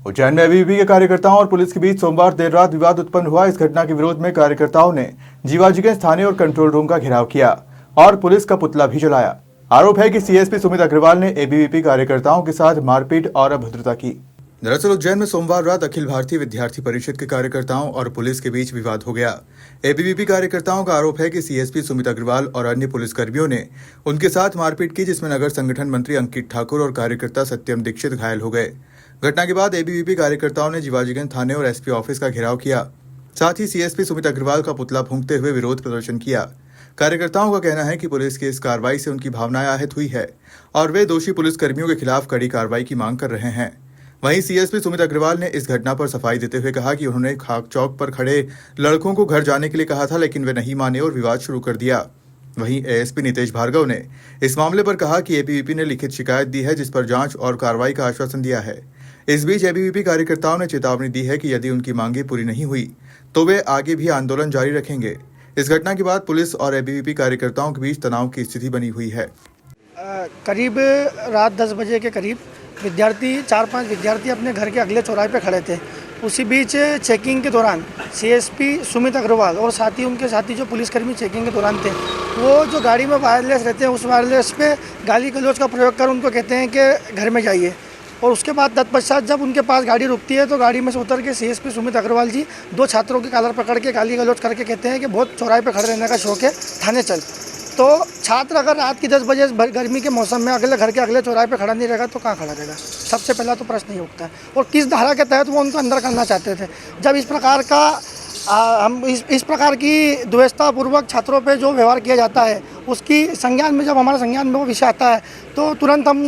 उज्जैन में एबीवीपी के कार्यकर्ताओं और पुलिस के बीच सोमवार देर रात विवाद उत्पन्न हुआ। इस घटना के विरोध में कार्यकर्ताओं ने जीवाजीगंज थाने और कंट्रोल रूम का घेराव किया और पुलिस का पुतला भी जलाया। आरोप है कि सीएसपी सुमित अग्रवाल ने एबीवीपी कार्यकर्ताओं के साथ मारपीट और अभद्रता की। दरअसल उज्जैन में सोमवार रात अखिल भारतीय विद्यार्थी परिषद के कार्यकर्ताओं और पुलिस के बीच विवाद हो गया। एबीवीपी कार्यकर्ताओं का आरोप है कि सीएसपी सुमित अग्रवाल और अन्य पुलिसकर्मियों ने उनके साथ मारपीट की, जिसमें नगर संगठन मंत्री अंकित ठाकुर और कार्यकर्ता सत्यम दीक्षित घायल हो गए। घटना के बाद एबीवीपी कार्यकर्ताओं ने जीवाजीगंज थाने और एसपी ऑफिस का घेराव किया। साथ ही सीएसपी सुमित अग्रवाल का पुतला फूंकते हुए विरोध प्रदर्शन किया। कार्यकर्ताओं का कहना है कि पुलिस की इस कार्रवाई से उनकी भावनाएं आहत हुई है और वे दोषी पुलिसकर्मियों के खिलाफ कड़ी कार्रवाई की मांग कर रहे हैं। वहीं सीएसपी सुमित अग्रवाल ने इस घटना पर सफाई देते हुए कहा कि उन्होंने खाक चौक पर खड़े लड़कों को घर जाने के लिए कहा था, लेकिन वे नहीं माने और विवाद शुरू कर दिया। वहीं एएसपी नितेश भार्गव ने इस मामले पर कहा कि एबीवीपी ने लिखित शिकायत दी है, जिस पर जांच और कार्रवाई का आश्वासन दिया है। इस बीच एबीवीपी कार्यकर्ताओं ने चेतावनी दी है कि यदि उनकी मांगें पूरी नहीं हुई तो वे आगे भी आंदोलन जारी रखेंगे। इस घटना के बाद पुलिस और एबीवीपी कार्यकर्ताओं के बीच तनाव की स्थिति बनी हुई है। करीब रात 10 बजे के करीब 4-5 विद्यार्थी अपने घर के अगले चौराहे पे खड़े थे। उसी बीच चेकिंग के दौरान सीएसपी सुमित अग्रवाल और साथी उनके साथी जो पुलिसकर्मी चेकिंग के दौरान थे, वो जो गाड़ी में वायरलेस रहते हैं उस वायरलेस पे गाली गलौज का प्रयोग कर उनको कहते हैं कि घर में जाइए। और उसके बाद तत्पश्चात जब उनके पास गाड़ी रुकती है तो गाड़ी में से उतर के सीएसपी सुमित अग्रवाल जी 2 छात्रों की कॉलर पकड़ के गाली गलौज करके कहते हैं कि बहुत चौराहे पे खड़े रहने का शौक है, थाने चल। तो छात्र अगर रात की 10 बजे गर्मी के मौसम में अगले घर के अगले चौराहे पे खड़ा नहीं रहेगा तो कहाँ खड़ा रहेगा? सबसे पहला तो प्रश्न ये उठता है। और किस धारा के तहत वो उनको अंदर करना चाहते थे? जब इस प्रकार का हम इस प्रकार की द्वेषतापूर्वक छात्रों पे जो व्यवहार किया जाता है उसकी संज्ञान में, जब हमारे संज्ञान में वो विषय आता है तो तुरंत हम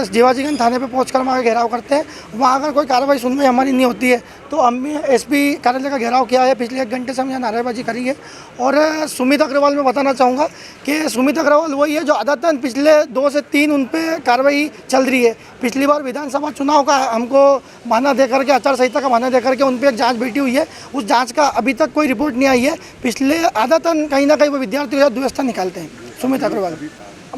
जीवाजीगंज थाने पे पहुंचकर वहाँ घेराव करते हैं। वहाँ अगर कोई कार्रवाई सुनवाई हमारी नहीं होती है तो हमने एसपी कार्यालय का घेराव किया है। पिछले 1 घंटे से हम यहाँ नारेबाजी करी है। और सुमित अग्रवाल में बताना चाहूँगा कि सुमित अग्रवाल वही है जो आदतन पिछले 2 से 3 उन पर कार्रवाई चल रही है। पिछली बार विधानसभा चुनाव का हमको बहाना देकर के, आचार संहिता का बहाना देकर के उन पर एक जाँच बैठी हुई है। उस जाँच का अभी तक कोई रिपोर्ट नहीं आई है। पिछले आदतन कहीं ना कहीं वो विद्यार्थियों के साथ व्यवस्था निकालते हैं। सुमित अग्रवाल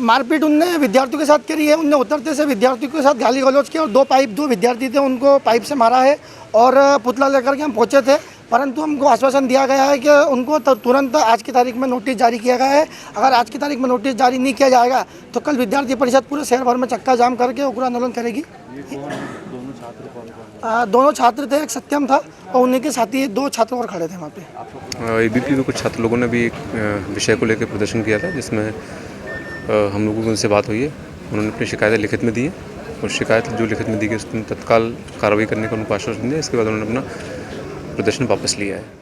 मारपीट उनने विद्यार्थियों के साथ करी है। उनने उतरते से विद्यार्थियों के साथ गाली गलौज की और 2 विद्यार्थी थे उनको पाइप से मारा है। और पुतला लेकर के हम पहुंचे थे, परंतु हमको आश्वासन दिया गया है कि उनको तुरंत आज की तारीख में नोटिस जारी किया गया है। अगर आज की तारीख में नोटिस जारी नहीं किया जाएगा तो कल विद्यार्थी परिषद पूरे शहर भर में चक्का जाम करके उग्र आंदोलन करेगी। दोनों छात्र थे, एक सत्यम था और उन्हीं के साथी 2 छात्र और खड़े थे वहाँ पे। एबीवीपी में कुछ छात्र लोगों ने भी एक विषय को लेकर प्रदर्शन किया था, जिसमें हम लोगों की उनसे बात हुई है। उन्होंने अपनी शिकायतें लिखित में दी है और शिकायत जो लिखित में दी गई उसमें तत्काल कार्रवाई करने का उनको आश्वासन दिया। इसके बाद उन्होंने अपना प्रदर्शन वापस लिया है।